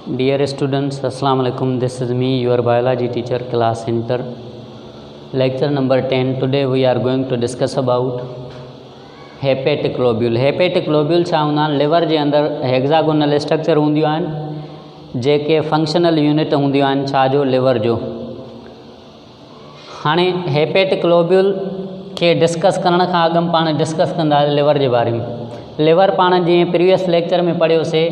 Dear students, Assalamu alaikum. This is me, your biology teacher, class center. Lecture number 10. Today we are going to discuss about hepatic globule. Hepatic globule छा हूंदा आहिनि? Liver जे अंदरि hexagonal structure हूंदियूं आहिनि जेके functional unit हूंदियूं आहिनि छा जो लिवर जो। हाणे हेपेटिक ग्लोब्यूल खे डिस्कस करण खां अॻु पाण डिस्कस कंदा लिवर जे बारे में। लिवर पाण जीअं प्रीवियस लेक्चर में पढ़ियोसीं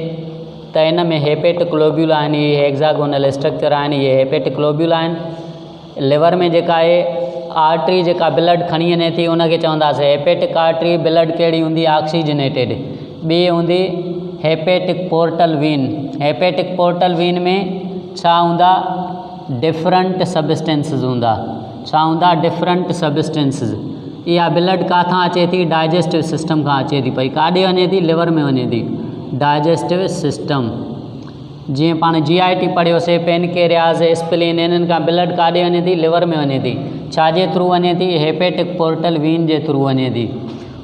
त इन में हेपेटिक ग्लोब्यूल आहिनि, इहे हेक्सागोनल स्ट्रक्चर आहिनि, इहे हेपेटिक ग्लोब्यूल आहिनि। लिवर में जेका आहे आर्टरी जेका ब्लड खणी वञे थी उनखे चवंदासीं हेपेटिक आर्टरी। ब्लड कहिड़ी हूंदी? ऑक्सीजनेटेड। ॿी हूंदी hepatic portal vein. Hepatic portal vein में छा हूंदा? डिफरेंट सबस्टेंसिस हूंदा। छा हूंदा? Different substances. इहा ब्लड किथां अचे थी? डाइजेस्टिव सिस्टम खां अचे थी पई। काॾे वञे थी? लिवर में वञे थी, डाइजेस्टिव सिस्टम। जीअं पाण GIT पढ़ियोसीं, पेनकेरियाज़, स्प्लीन, इन्हनि खां ब्लड काॾे वञे थी? लिवर में वञे थी। छाजे थ्रू वञे थी? हेपेटिक पोर्टल वीन जे थ्रू वञे थी।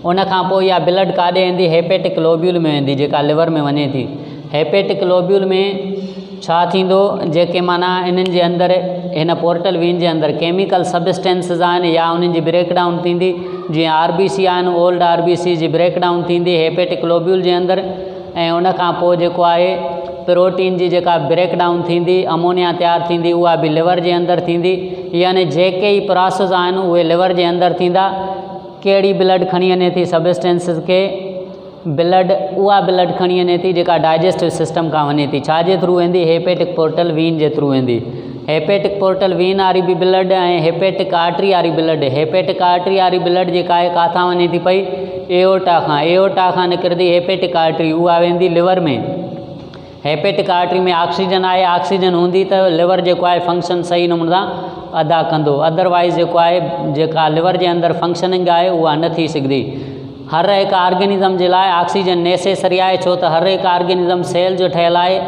उन खां पोइ इहा ब्लड काॾे वेंदी? हेपेटिक ग्लोब्यूल में वेंदी जेका लिवर में वञे थी। हेपेटिक ग्लोब्यूल में छा थींदो? जेके माना इन्हनि जे अंदरि हिन पोर्टल वीन जे अंदरि केमिकल सबस्टेंसिस आहिनि या उन्हनि जी ब्रेकडाउन थींदी। जीअं RBC आहिनि, ओल्ड RBC जी ब्रेकडाउन थींदी हेपेटिक ग्लोब्यूल जे अंदरि। ऐं उन खां पोइ जेको आहे प्रोटीन जी जेका ब्रेकडाउन थींदी, अमोनिया तयारु थींदी, उहा बि लिवर जे अंदरि थींदी। यानी जेके ई प्रोसेस आहिनि उहे लिवर जे अंदरि थींदा। कहिड़ी ब्लड खणी वञे थी सबस्टेंसिस खे? ब्लड, उहा ब्लड खणी वञे थी जेका डाइजेस्टिव सिस्टम खां वञे थी। छाजे थ्रू वेंदी? हेपेटिक पोर्टल वीन जे थ्रू वेंदी। हेपेटिक पोर्टल वीन वारी बि ब्लड ऐं हेपेटिक आर्टरी वारी ब्लड। हेपेटिक आर्टरी वारी ब्लड जेका आहे किथां वञे थी पई? एओर्टा खां। एओर्टा खां निकिरंदी हेपेटिक आर्टरी, उहा वेंदी लिवर में। हेपेटिक आर्टरी में ऑक्सीजन आहे, ऑक्सीजन हूंदी त लिवर जेको आहे फंक्शन सही नमूने सां अदा कंदो। अदरवाइज़ जेको आहे जेका लिवर जे अंदरि फंक्शनिंग आहे उहा न थी सघंदी। हर हिकु ऑर्गेनिज़म जे लाइ ऑक्सीजन नेसेसरी आहे, छो त हर हिकु ऑर्गेनिज़म सेल जो ठहियलु आहे।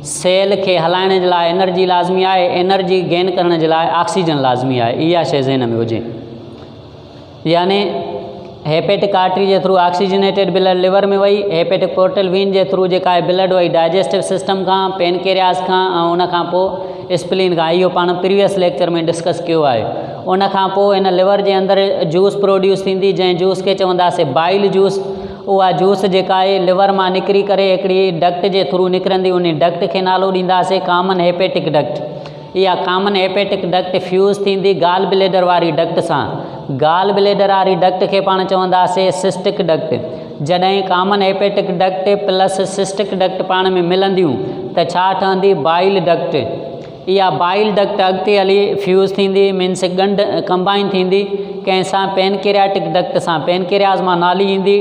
सेल खे हलाइण जे लाइ एनर्जी लाज़मी आहे, एनर्जी गेन करण जे लाइ ऑक्सीजन लाज़मी आहे। इहा शइ ज़हन में हुजे। यानी हेपेटिक आर्टरी जे थ्रू ऑक्सीजनेटेड ब्लड लिवर में वई, हेपेटिक पोर्टल वीन जे थ्रू जेका आहे ब्लड वई डाइजेस्टिव सिस्टम खां, पेनकेरियाज़ खां, ऐं उन खां पोइ स्प्लीन खां। इहो पाण प्रीवियस लेक्चर में डिस्कस कयो आहे। उन खां पोइ हिन लिवर जे अंदरि जूस प्रोड्यूस थींदी, जंहिं जूस खे चवंदासीं बाइल जूस। उहा जूस जेका आहे लिवर मां निकिरी करे हिकिड़ी डक्ट जे थ्रू निकिरंदी। उन डक्ट खे नालो ॾींदासीं कॉमन हेपेटिक डक्ट। इहा कॉमन हेपेटिक डक्ट फ्यूज़ थींदी गाल ब्लेडर वारी डक्ट सां। गाल ब्लेडर वारी डक्ट खे पाण चवंदासीं सिस्टिक डक्ट। जॾहिं common hepatic duct plus cystic duct पाण में मिलंदियूं त छा ठहंदी? Bile duct. इहा बाइल डक्ट अॻिते हली फ्यूज़ थींदी, मीन्स ॻंढ कंबाइन थींदी कंहिंसां? पेनकेरियाटिक डक्ट सां। पेनकेरियाज़ मां नाली ईंदी,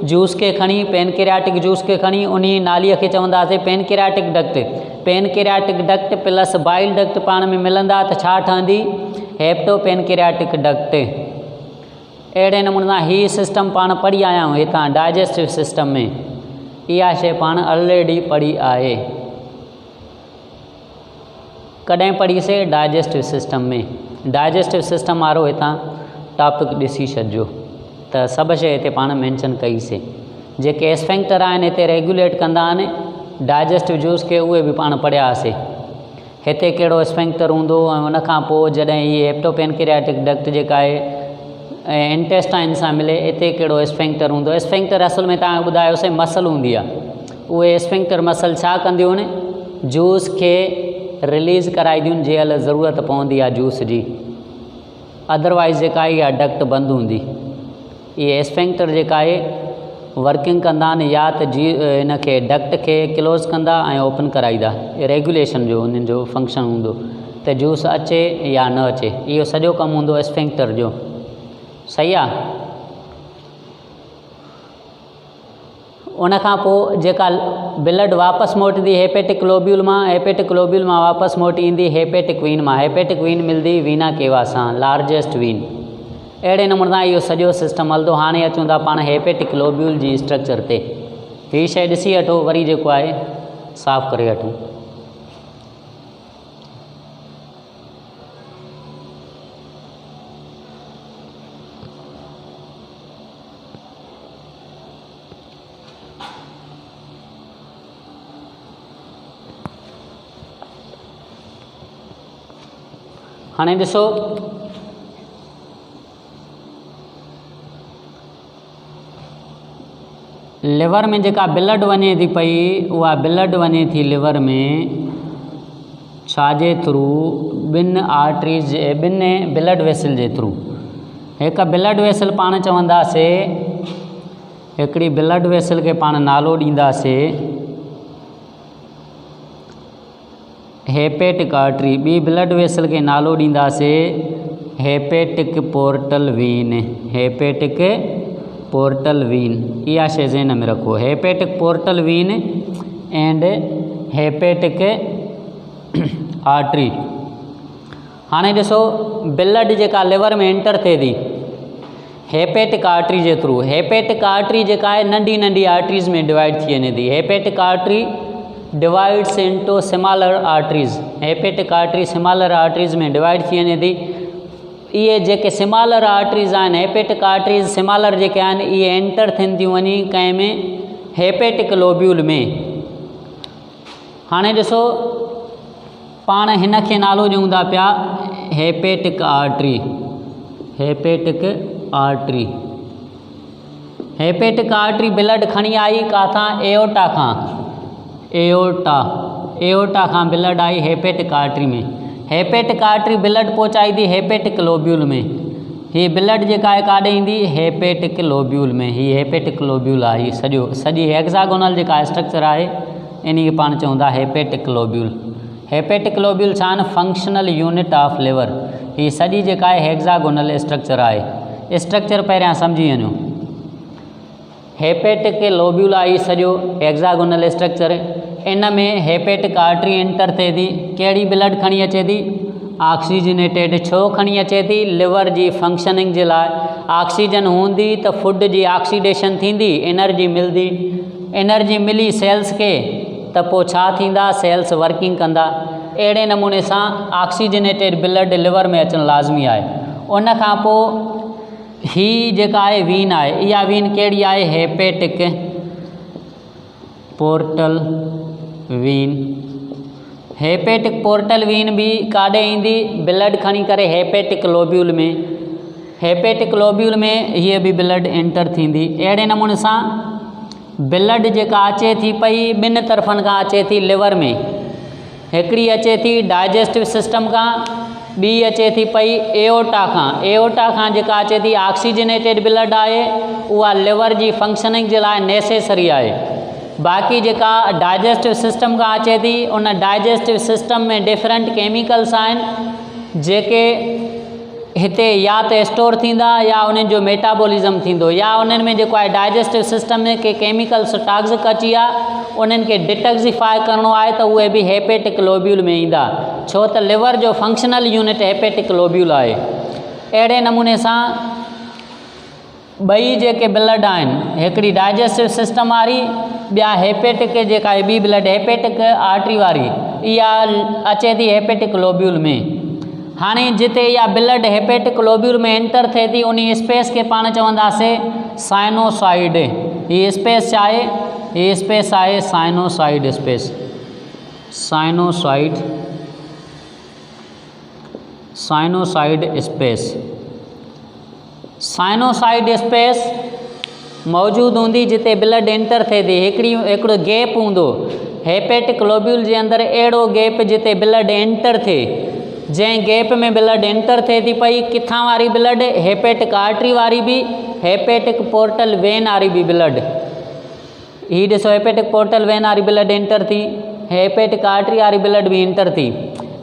जूस खे खणी, पेनकेरियाटिक जूस खे खणी उन नालीअ खे चवंदासीं pancreatic duct. Pancreatic duct plus bile duct पाण में मिलंदा त छा ठहंदी? Hepato pancreatic duct. अहिड़े नमूने सां हीअ सिस्टम पाण पढ़ी आया आहियूं हितां डाइजेस्टिव सिस्टम में। इहा शइ पाण ऑलरेडी पढ़ी आहे। कॾहिं पढ़ीसीं? डाइजेस्टिव सिस्टम में। डाइजेस्टिव सिस्टम वारो हितां टॉपिक ॾिसी छॾिजो त सभु शइ हिते पाण मेंशन कईसीं। जेके एस्फेंक्टर आहिनि हिते रेगुलेट कंदा आहिनि डाइजेस्टिव जूस खे, उहे बि पाण पढ़ियासीं। हिते कहिड़ो एस्फेंक्टर हूंदो ऐं उन खां पोइ जॾहिं हीअ हेप्टो पेनकेरियाटिक डक्ट जेका आहे ऐं इंटेस्टाइन सां मिले, हिते कहिड़ो एस्फेंक्टर हूंदो? एस्फेंक्टर असल में तव्हांखे ॿुधायोसीं मसल हूंदी आहे। उहे एस्फेंक्टर मसल छा कंदियूं आहिनि? जूस खे रिलीज़ कराईंदियूं आहिनि जंहिं महिल ज़रूरत पवंदी आहे जूस जी। अदरवाइज़ जेका इहा डक्ट बंदि हूंदी। इहे एस्फेंक्टर जेका आहे वर्किंग कंदा आहिनि या त हिन खे डक्ट खे क्लोज़ कंदा ऐं ओपन कराईंदा। रेगुलेशन जो उन्हनि जो फंक्शन हूंदो त जूस अचे या न अचे। इहो सॼो कमु हूंदो एस्फेंक्टर जो। सही आहे। उन खां पोइ जेका ब्लड वापसि मोटंदी हेपेटिक ग्लोब्यूल मां, हेपेटिक ग्लोब्यूल मां वापसि मोटी ईंदी हेपेटिक वीन मां। हेपेटिक वीन मिलंदी वीना केवा सां, लार्जेस्ट वीन। अहिड़े नमूने सां इहो सॼो सिस्टम हलंदो। हाणे अचूं था पाण हेपेटिक ग्लोब्यूल जी स्ट्रक्चर ते। हीअ शइ ॾिसी वठो, वरी जेको आहे साफ़ु करे वठूं। हाणे ॾिसो लिवर में जेका ब्लड वञे थी पई उहा ब्लड वञे थी लिवर में छाजे थ्रू ॿिनि आर्टरीज़ ॿिनि ब्लड वेसल जे थ्रू। हिकु ब्लड वेसल पाण चवंदासीं, हिकिड़ी ब्लड वेसल खे पाण नालो ॾींदासीं हेपेटिक आर्टरी, ॿी ब्लड वेसल खे नालो ॾींदासीं hepatic portal vein. Hepatic portal vein, इहा शइ ज़हन में रखो, hepatic portal vein and hepatic artery. हाणे ॾिसो ब्लड जेका लिवर में एंटर थिए थी हेपेटिक आर्टरी जे थ्रू, हेपेटिक आर्टरी जेका आहे नंढी नंढी आर्टरीज़ में डिवाइड थी वञे थी। Hepatic artery divides into smaller arteries, hepatic artery smaller arteries में डिवाइड थी वञे थी। इहे जेके स्मॉलर आर्टरीज़ आहिनि, हेपेटिक आर्टरीज़ स्मॉलर जेके आहिनि इहे एंटर थियनि थियूं वञी कंहिं में हेपेटिक लोब्यूल में। हाणे ॾिसो पाण हिन खे नालो ॾियूं था पिया hepatic artery, hepatic artery. Hepatic artery blood खणी आई काथां, एओर्टा खां, एओर्टा खां ब्लड आई हेपेटिक आर्टरी में। हेपेटिक आर्टरी ब्लड पहुचाई थी हेपेटिक लोब्यूल में। हीअ ब्लड जेका आहे काॾे ईंदी, हेपेटिक लोब्यूल में। हीअ हेपेटिक लोब्यूल आहे, हीअ सॼी हेक्सागोनल जेका स्ट्रक्चर आहे इन खे पाण चवंदा हेपेटिक लोब्यूल। हेपेटिक लोब्यूल छा आहिनि, फंक्शनल यूनिट ऑफ लिवर। हीअ सॼी जेका आहे हेक्सागोनल स्ट्रक्चर आहे। स्ट्रक्चर पहिरियां सम्झी वञो, हेपेटिक लोब्यूल आहे सॼो हेक्सागोनल स्ट्रक्चर। इन में हेपेटिक आर्टरी एंटर थिए थी, कहिड़ी ब्लड खणी अचे थी, ऑक्सीजनेटेड। छो खणी अचे थी, लिवर जी फंक्शनिंग जे लाइ। ऑक्सीजन हूंदी त फूड जी ऑक्सीडेशन थींदी, एनर्जी मिलंदी, एनर्जी मिली सेल्स खे त पोइ छा थींदा, सेल्स वर्किंग कंदा। अहिड़े नमूने सां ऑक्सीजनेटेड ब्लड लिवर में अचणु लाज़मी आहे। उन खां पोइ ही जेका आहे वीन आहे, इहा वीन कहिड़ी आहे, hepatic portal vein. Hepatic portal vein भी काॾे ईंदी, ब्लड खणी करे हेपेटिक लोब्यूल में। हेपेटिक लोब्यूल में हीअ बि ब्लड एंटर थींदी। अहिड़े नमूने सां ब्लड जेका अचे थी पई ॿिनि तरफ़नि खां अचे थी लिवर में। हिकिड़ी अचे थी डाइजेस्टिव सिस्टम खां, ॿी अचे थी पई एओर्टा खां। एओर्टा खां जेका अचे थी ऑक्सीजनेटेड ब्लड आहे, उहा लिवर जी फंक्शनिंग जे लाइ नेसेसरी आहे। बाक़ी जेका डाइजेस्टिव सिस्टम खां अचे थी, उन डाइजेस्टिव सिस्टम में डिफरेंट केमिकल्स आहिनि जेके हिते या त स्टोर थींदा या उन्हनि जो मेटाबॉलिज़म थींदो, या उन्हनि में जेको आहे डाइजेस्टिव सिस्टम में के केमिकल्स टॉक्सिक अची विया, उन्हनि खे डिटॉक्सिफाई करिणो आहे त उहे बि हेपेटिक लोब्यूल में ईंदा, छो त लिवर जो फंक्शनल यूनिट हेपेटिक लोब्यूल आहे। अहिड़े नमूने सां ॿई जेके ब्लड आहिनि, हिकिड़ी डाइजेस्टिव सिस्टम वारी, ॿिया हेपेटिक जेका आहे ॿी ब्लड हेपेटिक आर्टरी वारी, इहा अचे थी हेपेटिक लोब्यूल में। हाणे जिते इहा ब्लड हेपेटिक लोब्यूल में एंटर थिए थी, उन स्पेस खे पाण चवंदासीं साइनोसाइड। हीअ स्पेस छा आहे, हीअ स्पेस आहे sinusoid space. Sinusoid space, sinusoid space मौजूदु हूंदी जिते ब्लड एंटर थिए थी। हिकिड़ो गैप हूंदो हेपेटिक लोब्यूल जे अंदरि, अहिड़ो गैप जिते ब्लड एंटर थिए, जंहिं गैप में ब्लड एंटर थिए थी पई, किथां वारी ब्लड, हेपेटिक आर्टरी वारी बि, हेपेटिक पोर्टल वेन वारी बि ब्लड। हीअ ॾिसो हेपेटिक पोर्टल वेन वारी ब्लड एंटर थी, हेपेटिक आर्टरी वारी ब्लड बि एंटर थी।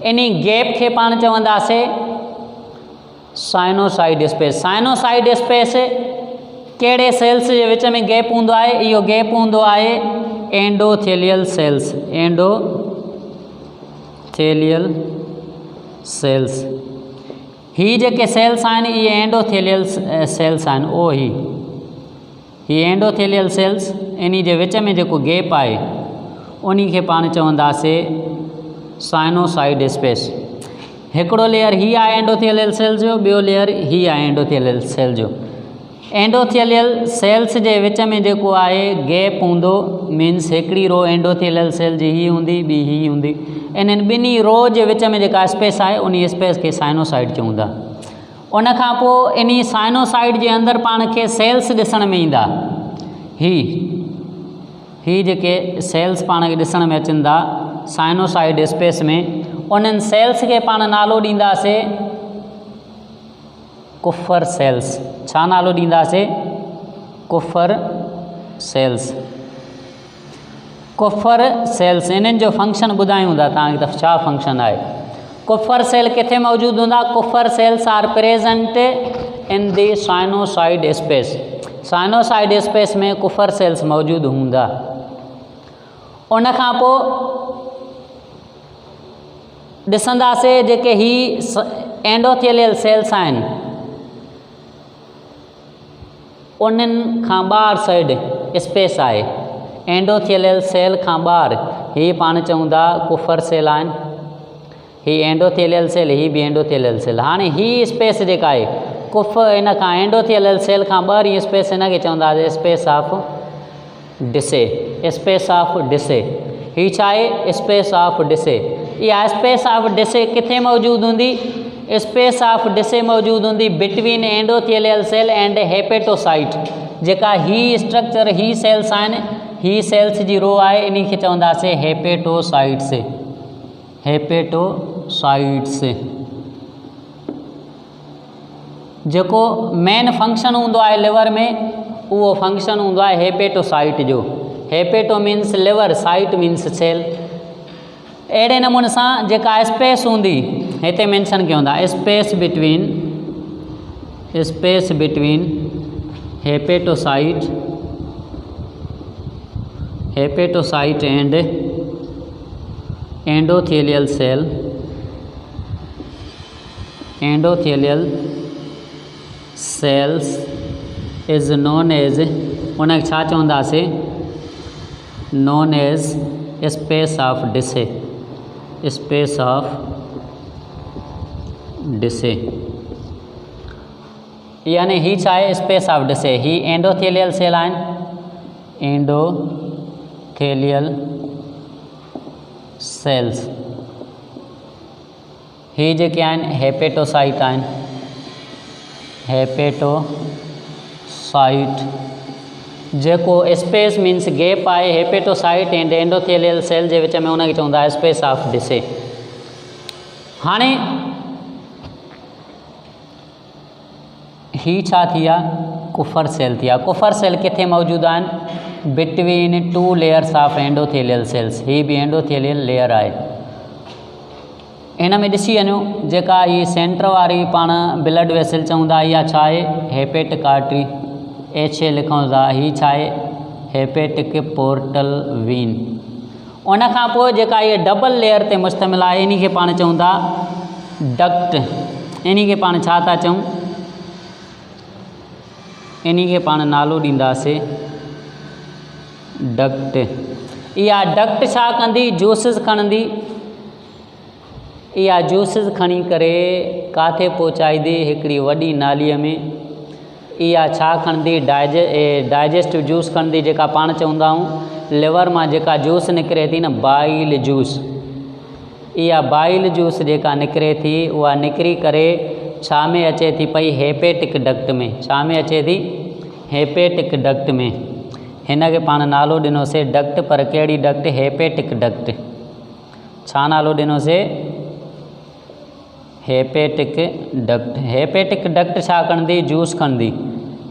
इन गैप खे पाण चवंदासीं साइनोसाइड स्पेस। साइनोसाइड स्पेस कहिड़े सेल्स जे विच में गैप हूंदो आहे, इहो गैप हूंदो आहे एंडोथेलियल सेल्स। एंडोथेलियल सेल्स, ही जेके सेल्स आहिनि इहे एंडोथेलियल सेल्स आहिनि। ओ ही एंडोथेलियल सेल्स, इन जे विच में जेको गैप आहे उन खे पाण चवंदासीं साइनोसाइड स्पेस। हिकिड़ो लेयर ही आहे एंडोथेलियल सेल जो, ॿियो लेयर ही आहे एंडोथेलियल सेल जो। एंडोथेलियल सेल्स जे विच में जेको आहे गैप हूंदो, मीन्स हिकिड़ी रो एंडोथेलियल सेल जी ही हूंदी, ॿी ही हूंदी। इन्हनि ॿिन्ही रो जे विच में जेका स्पेस आहे उन स्पेस खे साइनोसाइड चऊं था। उन खां पोइ इन साइनोसाइड जे अंदरि पाण खे सेल्स ॾिसण में ईंदा। ही जेके सेल्स पाण खे ॾिसण में अचनि था साइनोसाइड स्पेस में, उन्हनि सेल्स खे पाण नालो ॾींदासीं कुफर सेल्स। छा नालो ॾींदासीं? कुफर सेल्स। कुफर सेल्स इन्हनि जो फंक्शन ॿुधायूं था तव्हांखे त छा फंक्शन आहे। कुफर सेल किथे मौजूदु हूंदा? Kupffer cells are present in the sinusoid space. Sinusoid space में कुफर सेल्स मौजूदु हूंदा। उन खां पोइ ॾिसंदासीं जेके ही एंडोथेलियल सेल्स आहिनि उन्हनि खां ॿाहिरि साइड स्पेस आहे। एंडोथेलियल सेल खां ॿाहिरि ही पाण चऊं था कुफर सेल आहिनि। ही एंडोथेलियल सेल, ही बि एंडोथेलियल सेल। हाणे ही स्पेस जेका आहे इन खां एंडोथेलियल सेल खां ॿाहिरि स्पेस हिनखे चवंदासीं space of Disse. Space of Disse ही छा आहे? Space of Disse. इहा स्पेस ऑफ डिसे किथे मौजूदु हूंदी? स्पेस ऑफ डिसे मौजूदु हूंदी between endothelial cell and hepatocyte. जेका ही स्ट्रक्चर ही सेल्स आहिनि, ही सेल्स जी रो आहे, इन खे चवंदासीं हेपेटोसाइट्स। हेपेटोसाइट्स जेको मेन फंक्शन हूंदो आहे लिवर में, उहो फंक्शन हूंदो आहे हेपेटोसाइट जो। Hepato means liver, cyte means cell. अहिड़े नमूने सां जेका स्पेस हूंदी हिते मेंशन कयूं था, space between hepatocyte and endothelial cell. Endothelial cells is known as, उनखे छा चवंदासीं? Known as space of Disse. Space of Disse यानी ही छा आहे? Space of Disse. ही एंडोथेलियल सेल आहिनि, एंडोथेलियल सेल्स। ही जेके आहिनि हेपेटोसाइट आहिनि। हेपेटोसाइट जेको स्पेस मीन्स गैप आहे हेपेटोसाइट एंड एंडोथेलियल सेल जे विच में, उनखे चवंदा स्पेस ऑफ डिसे। हाणे ही छा थी विया? कुफर सेल थी विया। कुफर सेल किथे मौजूदु आहिनि? Between two layers of endothelial cells. He be endothelial layer आहे। हिन में ॾिसी वञो जेका ही सेंटर वारी पाण ब्लड वेसल चऊं था, इहा छा आहे? हेपेटिक आर्टरी, HA लिखूं था। ही छा आहे? Hepatic portal vein. उन खां पोइ जेका इहे डबल लेयर ते मुश्तमिल आहे, इन खे पाण चऊं था डक्ट। इन खे पाण छा था चऊं? इन खे पाण नालो ॾींदासीं डक्ट। इहा डक्ट छा कंदी? जूसिस खणंदी। इहा जूसिस खणी करे काथे पहुचाईंदी? हिकिड़ी वॾी नालीअ में। इहा छा खणंदी? डाइजेस्टिव जूस खणंदी, जेका पाण चवंदा आहियूं लिवर मां जेका जूस निकिरे थी न, बाइल जूस। इहा बाइल जूस जेका निकिरे थी, उहा निकिरी करे छा में अचे थी पई? हेपेटिक डक्ट में। छा में अचे थी? हेपेटिक डक्ट में। हिन खे पाण नालो ॾिनोसीं डक्ट, पर कहिड़ी डक्ट? Hepatic duct. छा नालो ॾिनोसीं? Hepatic duct. हेपेटिक डक्ट छा कंदी? जूस खणंदी।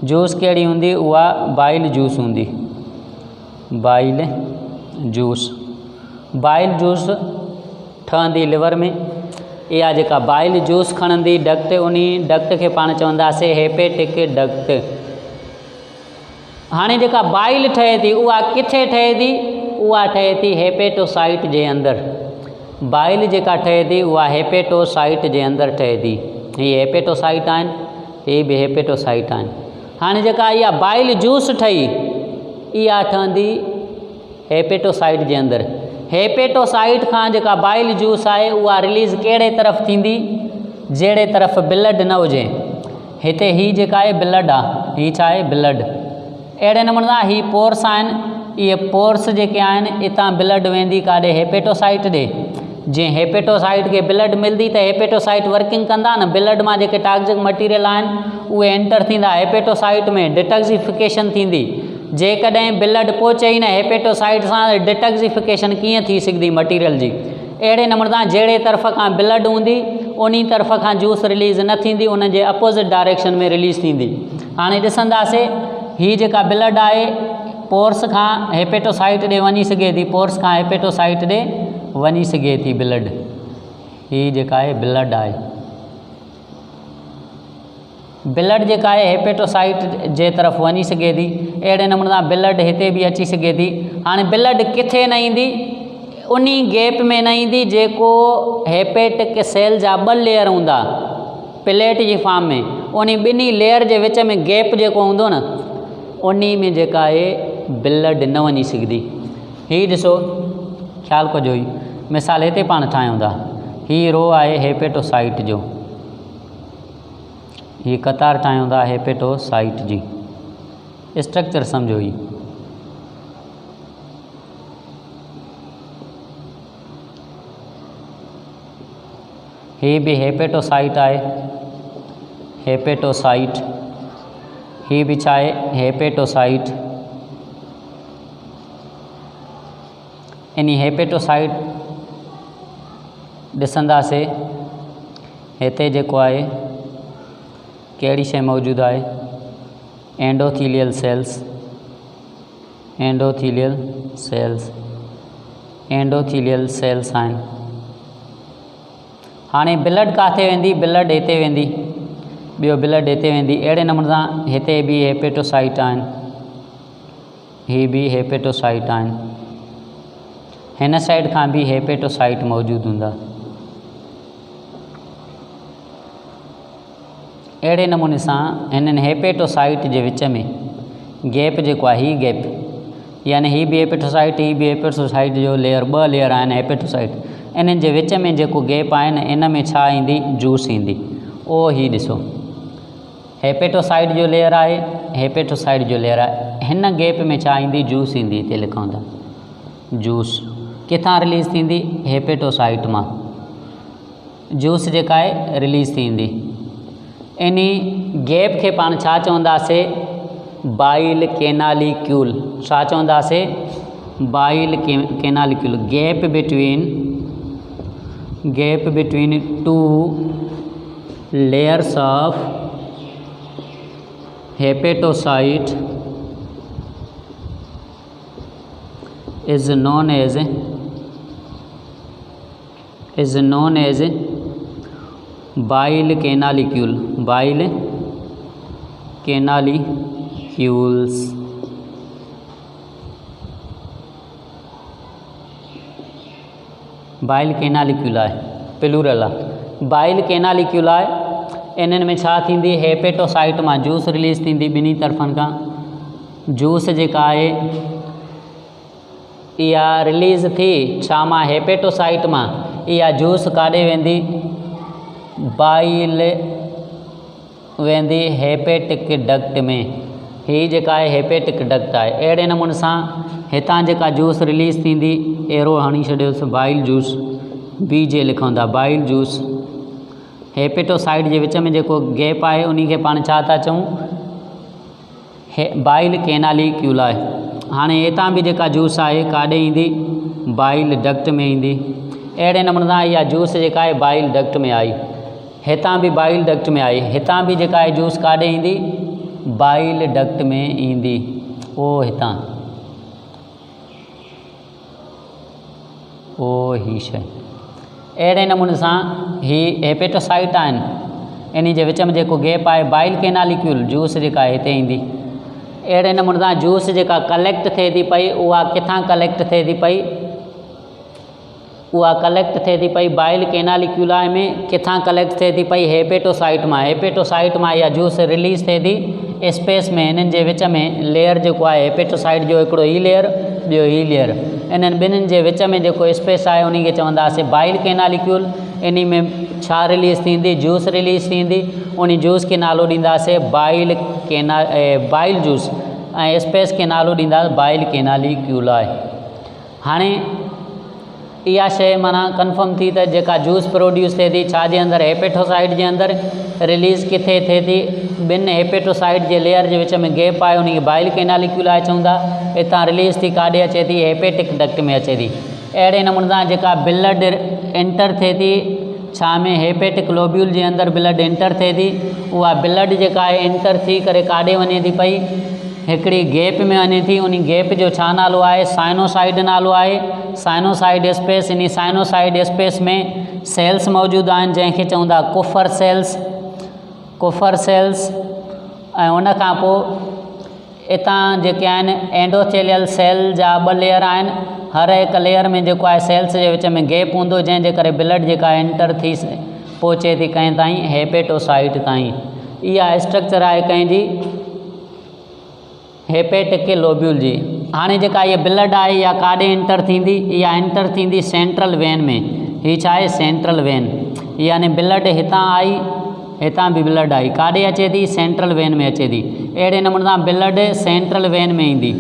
जूस कहिड़ी हूंदी? उहा बाइल जूस हूंदी। बाइल जूस ठहंदी लिवर में। इहा जेका बाइल जूस खणंदी डक्ट, उन डक्ट खे पाण चवंदासीं हेपेटिक डक्ट। हाणे जेका बाइल ठहे थी उहा किथे ठहे थी? उहा ठहे थी हेपेटोसाइट जे अंदरि। बाइल जेका ठहे थी उहा हेपेटोसाइट जे अंदरि ठहे थी। हीअ हेपेटोसाइट आहिनि, हीअ बि हेपेटोसाइट आहिनि। हाणे जेका इहा बाइल जूस ठही, इहा ठहंदी हेपेटोसाइट जे अंदरि। हेपेटोसाइट खां जेका बाइल जूस आहे उहा रिलीज़ कहिड़े तरफ़ थींदी? जहिड़े तरफ़ ब्लड न हुजे। हिते ही जेका आहे ब्लड आहे, ही छा आहे ब्लड। अहिड़े नमूने सां ही पोर्स आहिनि, इहे पोर्स जेके आहिनि हितां ब्लड वेंदी काॾे हेपेटोसाइट ॾे। जीअं हेपेटोसाइट खे ब्लड मिलंदी त हेपेटोसाइट वर्किंग कंदा न, ब्लड मां जेके टॉक्सिक मटीरियल आहिनि उहे एंटर थींदा हेपेटोसाइट में, डिटॉक्सिफिकेशन थींदी। जेकॾहिं ब्लड पहुचे ई न हेपेटोसाइट सां, डिटॉक्सिफिकेशन कीअं थी सघंदी मटीरियल जी। अहिड़े नमूने सां जहिड़े तरफ़ खां ब्लड हूंदी उन तरफ़ खां जूस रिलीज़ न थींदी, उन जे अपोज़िट डायरेक्शन में रिलीज़ थींदी। हाणे ॾिसंदासीं ही जेका ब्लड आहे पोर्स खां हेपेटोसाइट ॾे वञी सघे थी, पोर्स खां हेपेटोसाइट ॾे वञी सघे थी ब्लड। ही जेका आहे ब्लड आहे, ब्लड जेका आहे हेपेटोसाइट जे तरफ़ वञी सघे थी। अहिड़े नमूने सां ब्लड हिते बि अची सघे थी। हाणे ब्लड किथे न ईंदी, उन गैप में न ईंदी जेको हेपेटिक सेल जा 2 लेयर हूंदा प्लेट जी फॉर्म में, उन ॿिन्ही लेयर जे विच में गैप जेको हूंदो न, उन में जेका आहे ब्लड न वञी सघंदी। हीअ ॾिसो, ख़्यालु कजो, ई मिसाल हिते पाण ठाहियूं था, हीअ रो आहे हेपेटोसाइट जो, हीअ कतार ठाहियूं था हेपेटोसाइट जी। स्ट्रक्चर सम्झो, ही भी हेपेटोसाइट आहे, हेपेटोसाइट, ही भी छा आहे हेपेटोसाइट। इन हेपेटोसाइट ॾिसंदासीं हिते जेको आहे कहिड़ी शइ मौजूदु आहे, endothelial cells, endothelial cells, endothelial cells आहिनि। हाणे ब्लड किथे वेंदी, ब्लड हिते वेंदी, ॿियो ब्लड हिते वेंदी। अहिड़े नमूने सां हिते बि हेपेटोसाइट आहिनि, ही भी हेपेटोसाइट आहिनि, हिन साइड खां बि हेपेटोसाइट मौजूदु हूंदा। अहिड़े नमूने सां हिननि हेपेटोसाइट जे विच में गैप जेको आहे, ही गैप, यानी ही भी हेपेटोसाइट, ही भी हेपेटोसाइट जो लेयर, 2 लेयर आहिनि हेपेटोसाइट। इन्हनि जे विच में जेको गैप आहे न, इन में छा ईंदी, जूस ईंदी। ओ ही ॾिसो, हेपेटोसाइट जो लेयर आहे, हेपेटोसाइट जो लेयर आहे, हिन गैप में छा ईंदी, जूस ईंदी। हिते लिखूं था जूस, किथां रिलीज़ थींदी, हेपेटोसाइट मां जूस जेका आहे रिलीज़ थींदी। इन गैप खे पाण छा चवंदासीं, बाइल कैनालिक्यूल। छा चवंदासीं, bile canalicule. Gap between 2 layers of hepatocyte is known as bile canalicule, bile canalicles। Bile canalicule आहे, प्लूरल आहे। बाइल कैनालिक्यूल आहे, इन्हनि में छा थींदी, हेपेटोसाइट मां जूस रिलीज़ थींदी, ॿिन्ही तरफ़नि खां। जूस जेका आहे इहा रिलीज़ थी छा मां, हेपेटोसाइट मां। इहा जूस काॾे वेंदी, बाइल वेंदी हेपेटिक डक्ट में। ही जेका आहे हेपेटिक डक्ट आहे। अहिड़े नमूने सां हितां जेका जूस रिलीज़ थींदी, एरो हणी छॾियोसि, बाइल जूस, बी जे लिखूं था, बाइल जूस। हेपेटोसाइट जे विच में जेको गैप आहे उन खे पाण छा था चऊं, बाइल कैनालिक्यूल आहे। हाणे हितां बि जेका जूस आहे काॾे ईंदी, बाइल डक्ट में ईंदी। अहिड़े नमूने सां इहा जूस जेका आहे बाइल डक्ट में आई, हितां बि बाइल डक्ट में आई, हितां बि जेका आहे जूस काॾे ईंदी, बाइल डक्ट में ईंदी। ओ हितां, ओ ही शइ। अहिड़े नमूने सां ही हेपेटोसाइट आहिनि, इन जे विच में जेको गैप आहे बाइल कैनालिक्यूल, जूस जेका आहे हिते ईंदी। अहिड़े नमूने सां जूस जेका कलेक्ट थिए थी पई, उहा किथां कलेक्ट थिए थी पई, उहा कलेक्ट थिए थी पई बाइल कैनालिक्यूला में। किथां कलेक्ट थिए थी पई, हेपेटोसाइट मां। हेपेटोसाइट मां इहा जूस रिलीज़ थिए थी स्पेस में। हिननि जे विच में लेयर जेको आहे हेपेटोसाइट जो हिकिड़ो ही लेयर, ॿियो ही लेयर, इन्हनि ॿिन्हिनि जे विच में जेको स्पेस आहे उन खे चवंदासीं बाइल कैनालिक्यूल। इन में छा रिलीज़ थींदी, जूस रिलीज़ थींदी, उन जूस खे नालो ॾींदासीं बाइल जूस, ऐं स्पेस खे नालो ॾींदासीं बाइल कैनालिक्यूला। हाणे इहा शइ माना कंफर्म थी त जेका जूस प्रोड्यूस थिए थी छा जे अंदरि, हेपेटोसाइट जे अंदरि रिलीज़ किथे थिए थी, ॿिनि हेपेटोसाइट जे लेयर जे विच में गैप आहे, उनखे बाइल कैनालिक्यूला चवंदा। हितां रिलीज़ थी काॾे अचे थी, हेपेटिक डक्ट में अचे थी। अहिड़े नमूने सां जेका ब्लड एंटर थिए थी, छा में हेपेटिक लोब्यूल जे अंदरि ब्लड एंटर थिए थी, उहा ब्लड जेका आहे एंटर थी करे काॾे वञे थी पई, हिकिड़ी गैप में वञे थी। उन गैप जो छा नालो आहे, साइनोसाइड नालो आहे, साइनोसाइड स्पेस। इन साइनोसाइड स्पेस में सेल्स मौजूदु आहिनि जंहिंखे चवंदा कुफर सेल्स। ऐं उन खां पोइ हितां जेके आहिनि एंडोथेलियल सेल जा 2 लेयर आहिनि। हर हिकु लेयर में जेको आहे सेल्स जे विच में गैप हूंदो, जंहिंजे करे ब्लड जेका एंटर थी पहुचे थी कंहिं ताईं, हेपेटोसाइट ताईं। इहा स्ट्रक्चर आहे कंहिंजी, हेपेटिक लोब्यूल जी। हाणे जेका इहा ब्लड आहे इहा काॾे एंटर थींदी, इहा एंटर थींदी सेंट्रल वेन में। हीअ छा आहे, सेंट्रल वेन। यानी ब्लड हितां आई, हितां बि ब्लड आई, काॾे अचे थी, सेंट्रल वेन में अचे थी। अहिड़े नमूने सां ब्लड सेंट्रल वेन में ईंदी।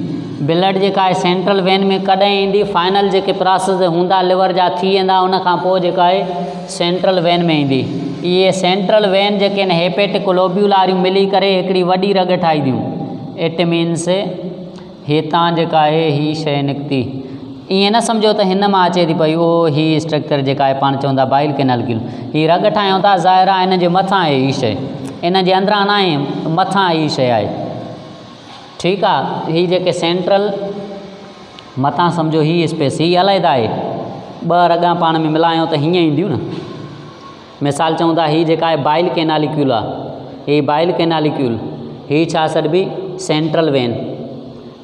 ब्लड जेका आहे सेंट्रल वेन में कॾहिं ईंदी, फाइनल जेके प्रोसेस हूंदा लिवर जा थी वेंदा, उन खां पोइ जेका आहे सेंट्रल वेन में ईंदी। इहे सेंट्रल वेन जेके आहिनि हेपेटिक लोब्यूल वारियूं मिली करे हिकिड़ी वॾी रग ठाहींदियूं। इट मीन्स हितां जेका आहे हीअ शइ निकिती। ईअं न सम्झो त हिन मां अचे थी पई, उहो हीअ स्ट्रक्चर जेका आहे पाण चवंदा बाइल कैनालिक्यूल। हीअ रग ठाहियूं था, ज़ाहिर आहे हिन जे मथां आहे हीअ शइ, इन जे अंदरां न आहे, मथां हीअ शइ आहे। ठीकु आहे। हीअ जेके सेंट्रल मथां सम्झो हीअ स्पेस, हीअ अलॻि आहे। 2 रॻा पाण में मिलायूं त हीअं ईंदियूं न। मिसाल चऊं था हीअ जेका आहे बाइल कैनालिक्यूल आहे, हीअ बाइल कैनालिक्यूल, हीअ छा सॾिबी सेंट्रल वेन।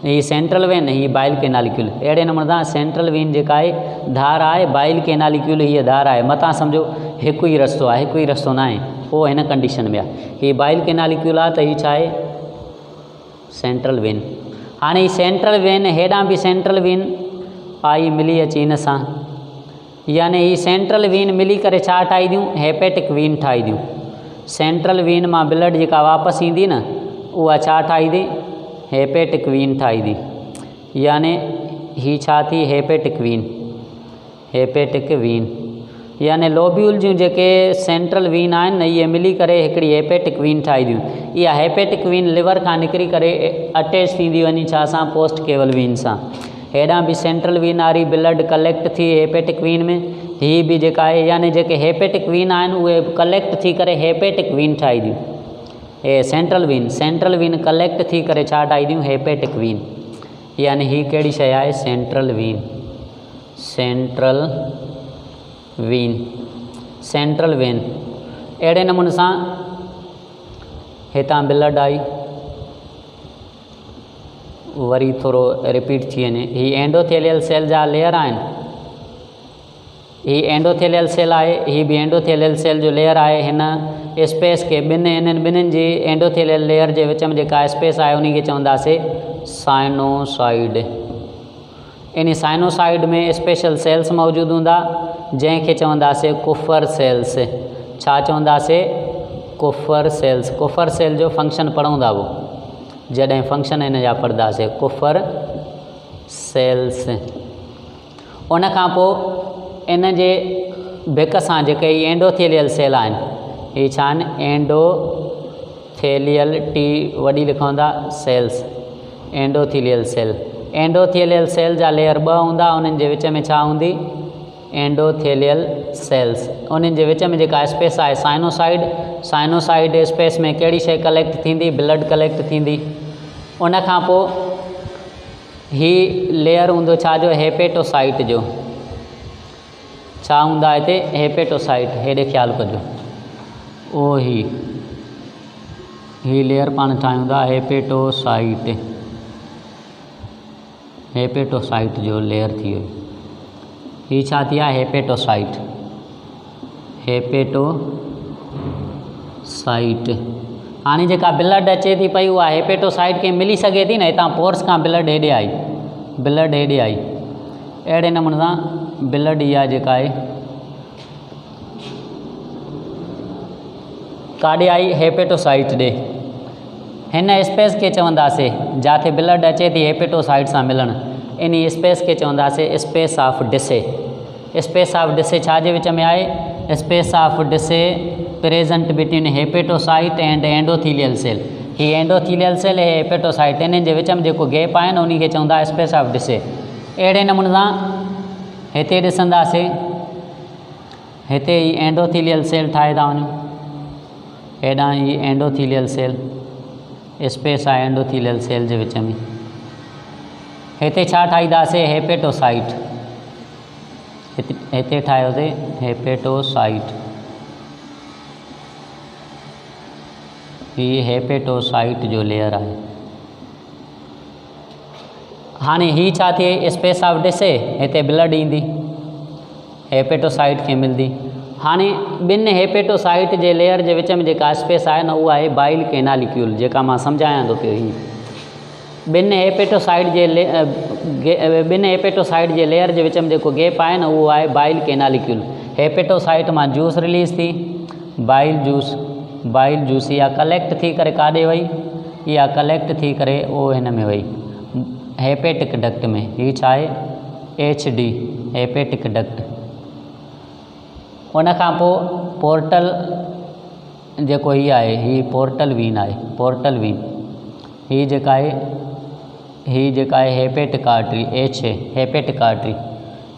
हीअ सेंट्रल वेन, हीअ बाइल कैनालिक्यूल। अहिड़े नमूने सां सेंट्रल वेन जेका आहे धार आहे, बाइल कैनालिक्यूल हीअ धार आहे। मथां सम्झो हिकु ई रस्तो आहे, हिकु ई रस्तो न आहे, पोइ हिन कंडीशन में आहे। हीअ बाइल कैनालिक्यूल आहे त हीअ छा आहे, सेंट्रल वेन। हाणे हीअ सेंट्रल वेन, हेॾां बि सेंट्रल वेन आई मिली अची हिन सां, यानी हीअ सेंट्रल वेन मिली करे छा ठाहींदियूं, हेपेटिक वेन ठाहींदियूं। सेंट्रल वेन मां ब्लड जेका वापसि ईंदी न, उहा छा ठाहींदी, हेपेटिक वेन ठाहींदी। यानी हीअ छा थी, हेपेटिक वेन। यानी लोब्यूल जूं जेके सेंट्रल वेन आहिनि न, इहे मिली करे हिकिड़ी हेपेटिक वेन ठाहींदियूं। इहा हेपेटिक वेन लिवर खां निकिरी करे अटैच थींदी वञी छा सां, पोस्ट केवल वेन सां। हेॾां बि सेंट्रल वेन वारी ब्लड कलेक्ट थी हेपेटिक वेन में, हीअ बि जेका आहे, यानी जेके हेपेटिक वेन आहिनि उहे कलेक्ट थी करे हेपेटिक वेन ठाहींदियूं। सेंट्रल वेन कलेक्ट थी करे छा ठाहींदियूं, हेपेटिक वेन। यानी हीअ कहिड़ी शइ आहे, सेंट्रल वेन। अहिड़े नमूने सां हितां blood I, worry Thoreau repeat थी वञे। हीअ एंडोथेलियल सेल जा लेयर आहिनि, हीअ एंडोथेलियल सेल आहे, हीअ बि एंडोथेलियल सेल जो लेयर आहे। हिन स्पेस खे इन्हनि ॿिन्हिनि जी एंडोथेलियल लेयर जे विच में जेका स्पेस आहे उन खे चवंदासीं साइनोसाइड। इन साइनोसाइड में स्पेशल सेल्स मौजूदु हूंदा जंहिंखे चवंदासीं कुफर सेल्स। छा चवंदासीं, कुफर सेल जो फंक्शन पढ़ूं था वो, जॾहिं फंक्शन इन जा पढ़ंदासीं, कुफर सेल्स। उन खां पोइ इन जे भिक सां जेके एंडोथेलियल सेल आहिनि, ये छा आहिनि, एंडोथेलियल, टी वॾी लिखंदा, सेल्स, एंडोथेलियल सेल जा लेयर 2 हूंदा, उन्हनि जे विच में छा हूंदी, एंडोथेलियल सेल्स। उन्हनि जे विच में जेका स्पेस आहे साइनोसाइड स्पेस में कहिड़ी शइ कलेक्ट थींदी, ब्लड कलेक्ट थींदी। उन खां पोइ ही लेयर हूंदो छा जो, हेपेटोसाइट जो। छा हूंदा हिते, हेपेटोसाइट। हेॾे ख़्यालु कजो, ओ ही लेयर पाण ठाहियूं था हेपेटोसाइट जो लेयर थी वियो। ही छा थी आहे, हेपेटोसाइट। हाणे जेका ब्लड अचे थी पई उहा हेपेटोसाइट खे मिली सघे थी न, हितां पोर्स खां ब्लड हेॾे आई, ब्लड हेॾे आई, अहिड़े नमूने सां ब्लड इहा जेका आहे काॾे आई, हेपेटोसाइट ॾे। हिन स्पेस खे चवंदासीं जिथे ब्लड अचे थी हेपेटोसाइट सां मिलणु, इन स्पेस खे चवंदासीं space of Disse. Space of Disse छाजे विच में आहे? Space of Disse present between hepatocyte and endothelial cell. ही एंडोथीलियल सेल ऐं हेपेटोसाइट इन्हनि जे विच में जेको गैप आहे न उन खे चवंदा स्पेस ऑफ डिसे। अहिड़े नमूने सां हिते ॾिसंदासीं, हिते ही एंडोथीलियल सेल ठाहे था वञूं, हेॾां ही एंडोथीलियल सेल, स्पेस आहे एंडोथीलियल सेल जे विच में। हिते छा ठाहींदासीं? हेपेटोसाइट। हिते ठाहियोसीं हेपेटोसाइट। ही हेपेटोसाइट जो लेयर आहे। हाणे ही छा थिए? स्पेस ऑफ डिसे, हिते ब्लड ईंदी, हेपेटोसाइट खे मिलंदी। हाणे ॿिनि हेपेटोसाइट जे लेयर जे विच में जेका स्पेस आहे न उहा आहे बाइल कैनालिक्यूल, जेका मां सम्झायां थो पियो। ही ॿिनि हेपेटोसाइट जे लेयर जे विच में जेको गैप आहे न उहो आहे बाइल कैनालिक्यूल। हेपेटोसाइट मां जूस रिलीज़ थी, बाइल जूस इहा कलेक्ट थी करे काॾे वई? इहा कलेक्ट थी करे उहो हिन में वई हेपेटिक डक्ट में। हीअ छा आहे? HD hepatic duct. उन खां पोइ पोर्टल जेको हीअ आहे, हीअ पोर्टल वीन आहे। पोर्टल वीन हीअ जेका आहे hepatic artery, H hepatic artery.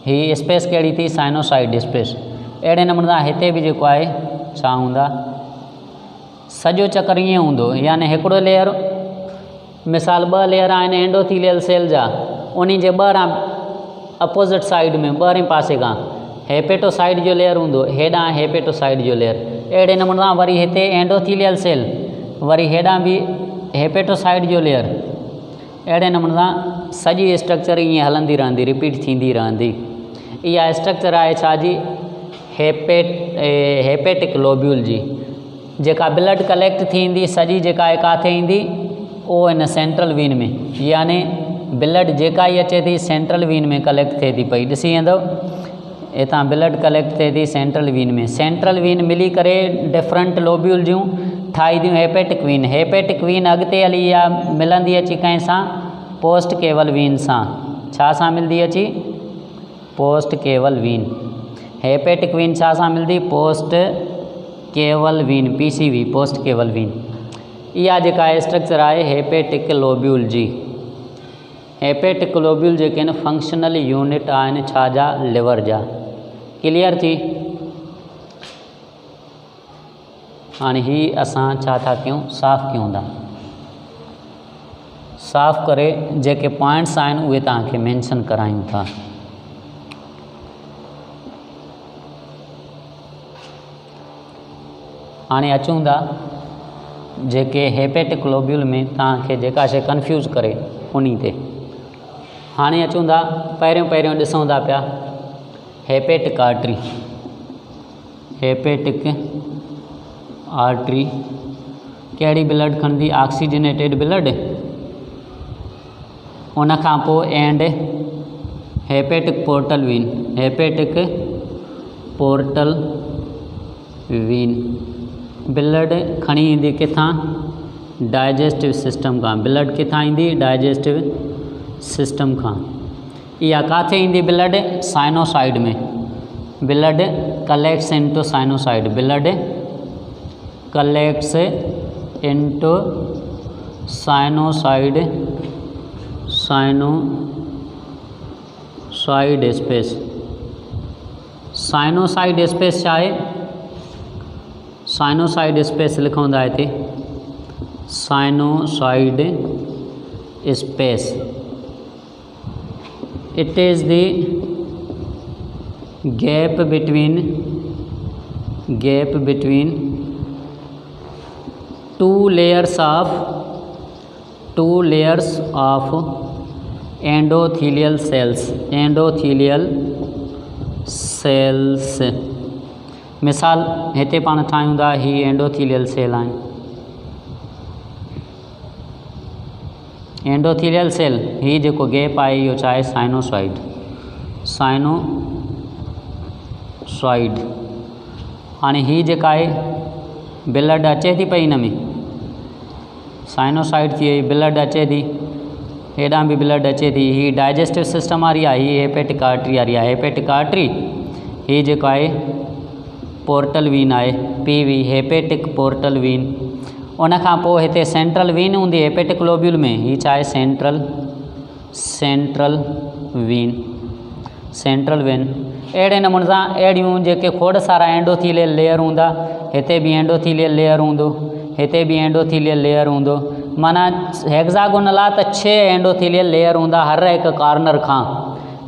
हीअ स्पेस कहिड़ी थी? Sinusoid space. अहिड़े नमूने सां हिते बि जेको आहे छा हूंदा? सॼो चक्कर ईअं हूंदो, यानी हिकिड़ो लेयर, मिसाल 2 लेयर आहिनि एंडोथीलियल सेल जा, उन्ही जे ॿाहिरां अपोज़िट साइड में ॿाहिरें पासे खां हेपेटोसाइट जो लेयर हूंदो, हेॾां हेपेटोसाइट जो लेयर। अहिड़े नमूने सां वरी हिते एंडोथीलियल सेल, वरी हेॾां बि हेपेटोसाइट जो लेयर। अहिड़े नमूने सां सॼी स्ट्रक्चर ईअं हलंदी रहंदी, रिपीट थींदी रहंदी। इहा स्ट्रक्चर आहे छाजी? हेपेटिक लोब्यूल जी। जेका ब्लड कलेक्ट थींदी सॼी जेका आहे काथे ईंदी? उहो इन सेंट्रल वीन में, यानी ब्लड जेका ई अचे थी सेंट्रल वीन में कलेक्ट थिए थी पई। ॾिसी वेंदव हितां ब्लड कलेक्ट थिए थी सेंट्रल वीन में। सेंट्रल वीन मिली करे डिफरेंट लोब्यूल जूं ठाही थियूं हेपेटिक वीन। हेपेटिक वीन अॻिते हली इहा मिलंदी अची कंहिं सां? पोस्ट केवल वीन सां। छा सां मिलंदी अची? पोस्ट केवल वीन। हेपेटिक वीन छा सां मिलंदी? पोस्ट केवल वीन, PCV पोस्ट केवल वीन। इहा जेका स्ट्रक्चर आहे हेपेटिक लोब्यूल जी। हेपेटिक लोब्यूल जेके आहिनि फंक्शनल यूनिट आहिनि छाजा? लिवर जा। क्लियर थी? हाणे ही असां छा था कयूं? साफ़ कयूं था। साफ़ करे जेके पॉइंट्स आहिनि उहे तव्हांखे मेंशन करायूं था। हाणे अचूं था जेके हेपेटिक लोब्यूल में तव्हांखे जेका शइ कंफ्यूज़ करे उन्ही ते। हाणे अचूं था पहिरियों ॾिसूं था पिया हेपेटिक आर्टरी। हेपेटिक आर्टरी कहिड़ी ब्लड खणंदी? Oxygenated blood. उन खां पोइ and hepatic portal vein. Hepatic portal vein blood खणी ईंदी किथां? डाइजेस्टिव सिस्टम खां। ब्लड किथां ईंदी? डाइजेस्टिव सिस्टम खां। इहा काथे ईंदी ब्लड? साइनोसाइड में। Blood collects into sinusoid. Blood collects into sinusoid, sinusoid space. Sinusoid space छा आहे? साइनोसाइड स्पेस लिखूं था हिते, sinusoid space. It is the gap between two layers of endothelial cells। मिसाल हिते पाण ठाहियूं था ही एंडोथीलियल सेल आहिनि। एंडोथीलियल सेल ही जेको गैप आहे इहो छा आहे साइनोसॉइड। साइनोसॉइड हाणे ही जेका आहे ब्लड अचे थी पई हिन में साइनोसाइड थी वई ब्लड अचे थी हेॾां बि ब्लड अचे थी। ही डाइजेस्टिव सिस्टम वारी आहे ही हेपेटिक आर्टरी वारी आहे। हेपेटिक आर्टरी ही जेको आहे पोर्टल वीन आहे PV हेपेटिक पोर्टल वीन। उन खां पोइ हिते सेंट्रल वीन हूंदी हेपेटिक लोब्यूल में ही छा आहे सेंट्रल वीन। अहिड़े नमूने सां अहिड़ियूं जेके खोड़ सारा एंडोथीलियल लेयर हूंदा हिते बि एंडोथीलियल लेयर हूंदो हिते बि एंडोथीलियल लेयर हूंदो। माना हेक्सागोनल आहे त 6 एंडोथीलियल लेयर हूंदा हर हिकु कार्नर खां।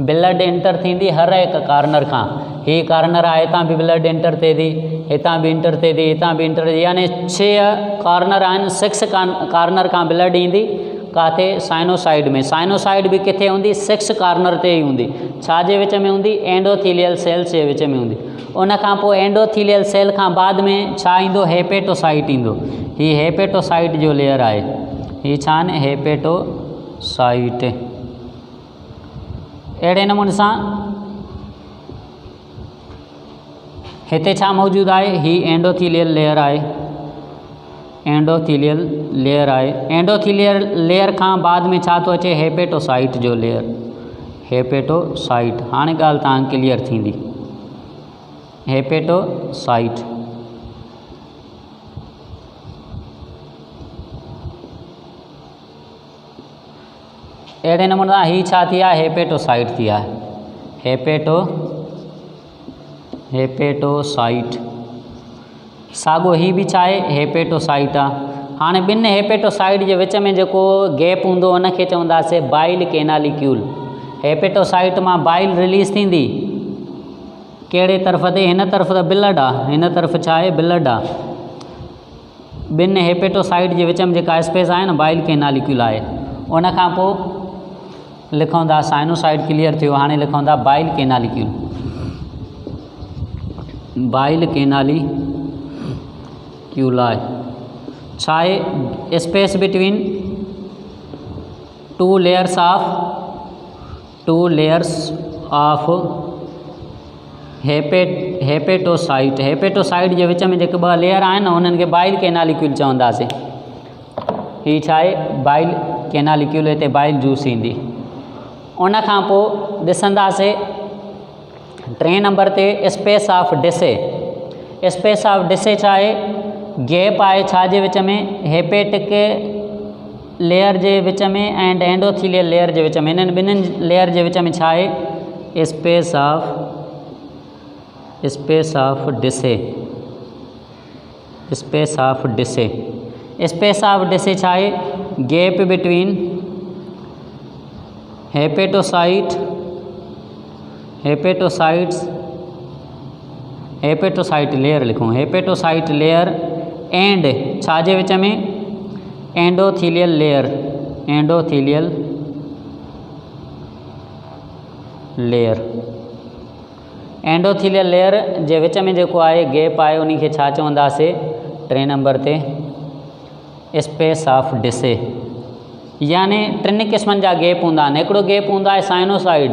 ब्लड एंटर थींदी हर हिकु कार्नर खां। ही कार्नर आहे हितां बि ब्लड एंटर थिए थी हितां बि एंटर थिए थी हितां बि एंटर यानी 6 कार्नर आहिनि 6 कार्नर खां ब्लड ईंदी किथे साइनोसाइड में। साइनोसाइड बि किथे हूंदी 6 कार्नर ते ई हूंदी। छाजे विच में हूंदी एंडोथीलियल सेल्स जे विच में हूंदी। उन खां पोइ एंडोथीलियल सेल खां बाद में छा ईंदो हेपेटोसाइट ईंदो। ही हेपेटोसाइट जो लेयर आहे ही छा आहिनि हेपेटोसाइट। अहिड़े नमूने सां हिते छा मौजूदु आहे ही एंडोथीलियल लेयर आहे एंडोथीलियल लेयर खां बाद में छा थो अचे हेपेटोसाइट जो लेयर हेपेटोसाइट। हाणे ॻाल्हि तव्हां क्लियर थींदी। हेपेटोसाइट अहिड़े नमूने सां ही छा थी आहे हेपेटोसाइट थी आहे हेपेटोसाइट। साॻियो ही बि छा आहे हेपेटोसाइट आहे। हाणे ॿिनि हेपेटोसाइट जे विच में जेको गैप हूंदो उनखे चवंदासीं बाइल केनालिक्यूल। हेपेटोसाइट मां बाइल रिलीज़ थींदी कहिड़े तरफ़ ते हिन तरफ़ त ब्लड आहे हिन तरफ़ छा आहे ब्लड आहे। ॿिनि हेपेटोसाइट जे विच में जेका स्पेस आहे न बाइल केनालिक्यूल आहे। उन खां पोइ लिखूं था साइनोसाइड क्लियर थियो। हाणे लिखूं था बाइल केनालिक्यूल। बाइल केनालिक्यूल आहे छा आहे space between two layers of hepatocyte. Hepatocyte जे विच में जेके 2 लेयर आहिनि उन्हनि खे बाइल केनालिक्यूल चवंदासीं। ही छा आहे बाइल केनालिक्यूल हिते बाइल जूस ईंदी। उन खां पोइ ॾिसंदासीं 3 नंबर ते space of Disse. Space of डिसे छा आहे गैप आहे छाजे विच में हेपेटिक लेयर जे विच में एंड एंडोथीलियल लेयर जे विच में। इन्हनि ॿिन्हिनि लेयर जे विच में छा आहे स्पेस ऑफ डिसे छा आहे गैप बिटवीन हेपेटोसाइट लेयर लिखूं हेपेटोसाइट लेयर एंड छाजे विच में एंडोथीलियल लेयर एंडोथीलियल लेयर जे विच में जेको आहे गैप आहे उन खे छा चवंदासीं 3 नंबर ते स्पेस ऑफ डिसे। यानी 3 क़िस्मनि जा गैप हूंदा आहिनि। हिकिड़ो गैप हूंदो आहे साइनोसाइड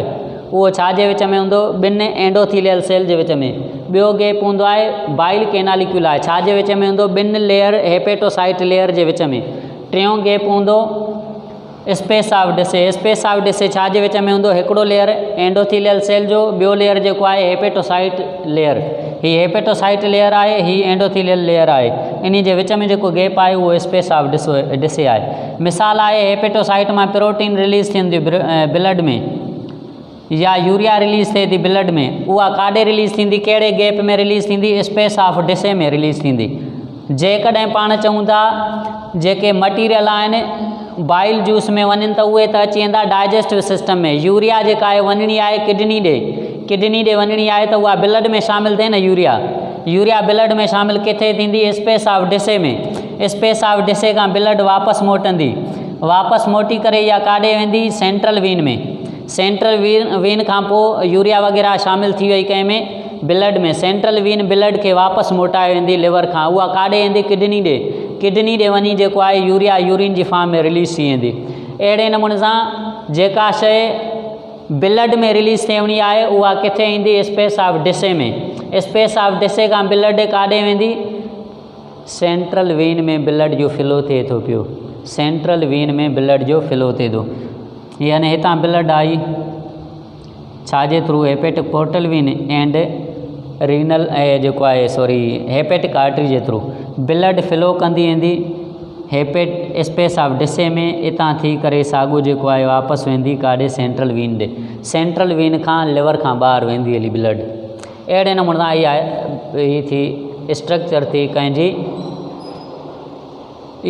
उहो छाजे विच में हूंदो 2 एंडोथीलियल सेल जे विच में। ॿियो गैप हूंदो आहे बाइल केनालिक्यूल आहे छाजे विच में हूंदो 2 लेयर हेपेटोसाइट लेयर जे विच में। टियों गैप हूंदो space of Disse. Space of Disse छाजे विच में हूंदो हिकिड़ो लेयर एंडोथीलियल सेल जो ॿियो लेयर जेको आहे हेपेटोसाइट लेयर। ही हेपेटोसाइट लेयर आहे ही एंडोथीलियल लेयर आहे। इन जे विच में जेको गैप आहे उहो स्पेस ऑफ डिसे आहे। मिसाल आहे हेपेटोसाइट मां प्रोटीन रिलीज़ थींदी ब्लड में या यूरिया रिलीज़ थिए थी ब्लड में। उहा काॾे रिलीज़ थींदी कहिड़े गैप में रिलीज़ थींदी स्पेस ऑफ डिसे में रिलीज़ थींदी। जेकॾहिं पाण चऊं था जेके मटीरियल आहिनि बाइल जूस में वञनि त उहे त अची वेंदा डाइजेस्टिव सिस्टम में। यूरिया जेका आहे वञणी आहे किडनी ॾे वञणी आहे त उहा ब्लड में शामिलु थिए न। यूरिया ब्लड में शामिलु किथे थींदी स्पेस ऑफ डिसे में। स्पेस ऑफ डिसे खां ब्लड वापसि मोटी करे या काॾे वेंदी सेंट्रल वीन में। सेंट्रल वीन खां पोइ यूरिया वग़ैरह शामिलु थी वई कंहिं में ब्लड में। सेंट्रल वीन ब्लड खे वापसि मोटाए वेंदी लिवर खां। उहा काॾे वेंदी किडनी ॾे वञी जेको आहे यूरिया यूरिन जी फॉर्म में रिलीज़ थी वेंदी। अहिड़े नमूने सां जेका शइ ब्लड में रिलीज़ थियणी आहे उहा किथे ईंदी, स्पेस ऑफ डिसे में। स्पेस ऑफ डिसे खां ब्लड काॾे वेंदी, सेंट्रल वेन में ब्लड जो फ्लो थिए थो पियो, सेंट्रल वेन में ब्लड जो फ्लो थिए थो। यानी हितां ब्लड आई छाजे through, hepatic portal when and renal जेको आहे हेपेटिक आर्टरी जे थ्रू ब्लड फ्लो कंदी वेंदी स्पेस ऑफ डिसे में, इतां थी करे साॻियो जेको आहे वापसि वेंदी काॾे, सेंट्रल वेन ॾे। सेंट्रल वेन खां लिवर खां ॿाहिरि वेंदी हली ब्लड। अहिड़े नमूने सां हीअ थी स्ट्रक्चर थी कंहिंजी,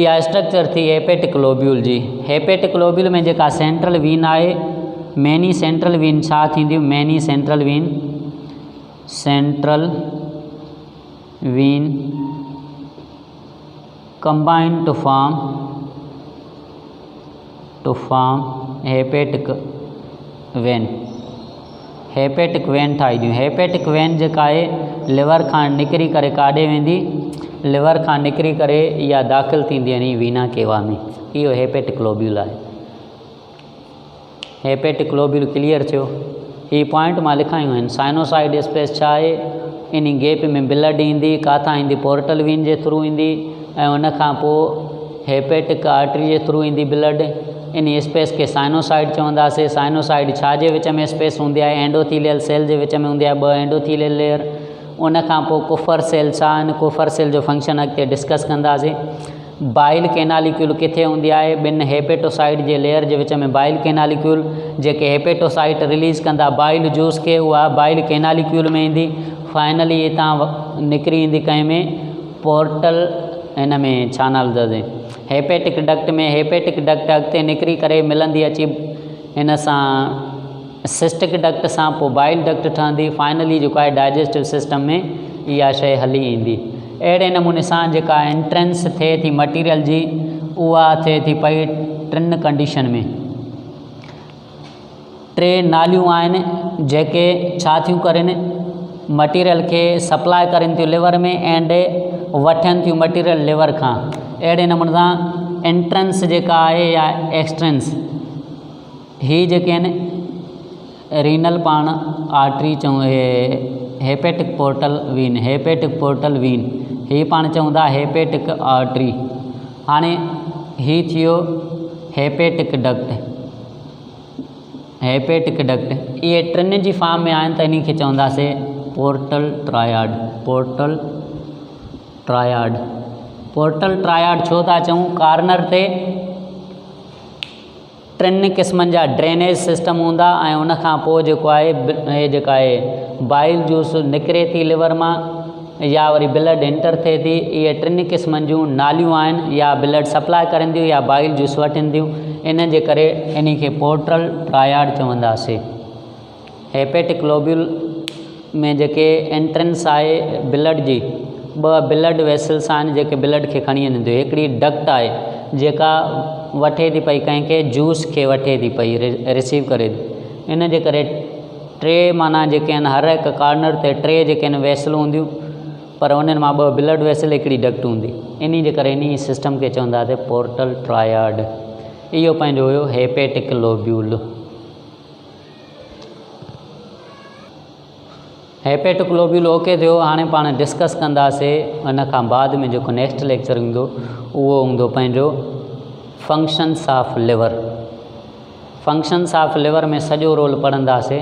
इहा स्ट्रक्चर थी हेपेटिक लोब्यूल जी। हेपेटिक लोब्यूल में जेका सेंट्रल वेन आहे, मेनी सेंट्रल वेन छा थींदियूं, many central vein, central vein combine to form hepatic vein. Hepatic vein ठाहींदियूं। हेपेटिक वेन जेका आहे लिवर खां निकिरी करे काॾे वेंदी, लिवर खां निकिरी करे इहा दाख़िल थींदी यानी वीना केवा में। इहो हेपेटिक लोब्यूल आहे। हेपेटिक लोब्यूल क्लियर थियो। ही पॉइंट मां लिखायूं आहिनि। साइनोसाइड स्पेस छा आहे, इन गैप में ब्लड ईंदी, काथां ईंदी, पोर्टल वेन जे थ्रू ईंदी ऐं उन खां पोइ हेपेटिक आर्टरी जे थ्रू ईंदी ब्लड। इन स्पेस खे साइनोसाइड चवंदासीं। साइनोसाइड छा जे विच में स्पेस हूंदी आहे, एंडोथीलियल सेल जे विच में हूंदी आहे, 2 एंडोथीलियल लेयर। उन खां पोइ कुफर सेल छा आहिनि, कुफर सेल जो फंक्शन अॻिते डिस्कस कंदासीं। बाइल कैनालिक्यूल किथे हूंदी आहे, 2 हेपेटोसाइड जे लेयर जे विच में बाइल कैनालिक्यूल, जेके हेपेटोसाइट रिलीज़ कंदा बाइल जूस खे, उहा बाइल कैनालिक्यूल में ईंदी। फाइनली हितां निकिरी ईंदी कंहिं में, पोर्टल इन में छा नालो अथसि, हेपेटिक डक्ट में। हेपेटिक डक्ट अॻिते निकिरी करे मिलंदी अची हिन सां सिस्टिक डक्ट सां, पोइ बाइल डक्ट ठहंदी। फाइनली जेको आहे डाइजेस्टिव सिस्टम में इहा शइ हली ईंदी। अहिड़े नमूने सां जेका एंट्रेंस थिए थी मटीरियल जी, उहा थिए थी पई 3 कंडीशन में। 3 नालियूं आहिनि जेके छा थियूं करनि, मटीरियल खे सप्लाई करनि थियूं लिवर में एंड वठनि थियूं मटीरियल लिवर खां। अहिड़े नमूने सां एंट्रेंस जेका आहे या एक्सट्रेंस, ही जेके आहिनि रीनल पाण आर्टरी चऊं, hepatic portal vein, hepatic portal vein, ही पाण चऊं था हेपेटिक आर्टरी। हाणे ही थियो हेपेटिक डक्ट। हेपेटिक डक्ट इहे 3 जी फॉर्म में आहिनि त इन खे चवंदासीं portal triad. Portal triad, portal triad छो था चऊं, कार्नर ते 3 क़िस्मनि जा ड्रेनेज सिस्टम हूंदा ऐं उन खां पोइ जेको आहे जेका आहे बाइल जूस निकिरे थी लिवर मां या वरी ब्लड एंटर थिए थी। इहे 3 क़िस्मनि जूं नालियूं आहिनि, या ब्लड सप्लाई करंदियूं या बाइल जूस वठंदियूं। इन जे करे इन खे पोर्टल ट्रायड चवंदासीं। हेपेटिक लोब्यूल में जेके एंट्रेंस आहे ब्लड जी, 2 ब्लड वेसल्स आहिनि जेके ब्लड खे खणी वञनि थियूं। हिकिड़ी डक्ट आहे जेका वठे थी पई कंहिंखे जूस खे वठे थी पई, रिसीव करे थी। इन जे करे 3 माना जेके आहिनि, हर हिकु कार्नर ते 3 जेके आहिनि वेसल हूंदियूं, पर उन्हनि मां 2 ब्लड वेसल, हिकिड़ी डक्ट हूंदी। इन जे करे इन सिस्टम खे चवंदासीं पोर्टल ट्रायड। इहो पंहिंजो हुयो hepatic lobule. Hepatic lobule okay थियो। हाणे पाण डिस्कस कंदासीं उन खां बाद में जेको नेक्स्ट लेक्चर हूंदो उहो हूंदो पंहिंजो functions of liver. Functions of liver में सॼो रोल पढ़ंदासीं,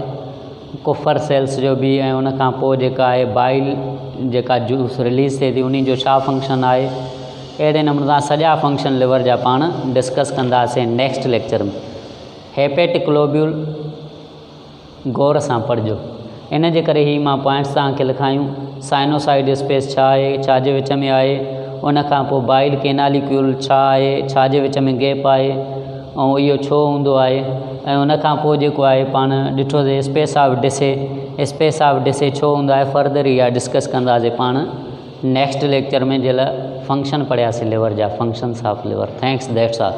कुफर सेल्स जो बि, ऐं उन खां पोइ जेका आहे बाइल जेका जूस रिलीज़ थिए थी उन जो छा फंक्शन आहे। अहिड़े नमूने सां सॼा फंक्शन लिवर जा पाण डिस्कस कंदासीं नेक्स्ट लेक्चर में। हेपेटिक लोब्यूल गौर सां पढ़िजो। इन जे करे ई मां पॉइंट्स तव्हांखे लिखायूं। साइनोसाइड स्पेस छा आहे, छा जे विच में आहे, उन खां पोइ बाइल कैनालिक्यूल छा आहे, छा जे विच में गैप आहे ऐं इहो छो हूंदो आहे, ऐं उन खां पोइ जेको आहे पाण ॾिठोसीं space of Disse. Space of डिसे छो हूंदो आहे, फर्दर इहा डिस्कस कंदासीं पाण नेक्स्ट लेक्चर में। जंहिं लाइ फंक्शन पढ़ियासीं लिवर जा, functions of liver. Thanks, that's all.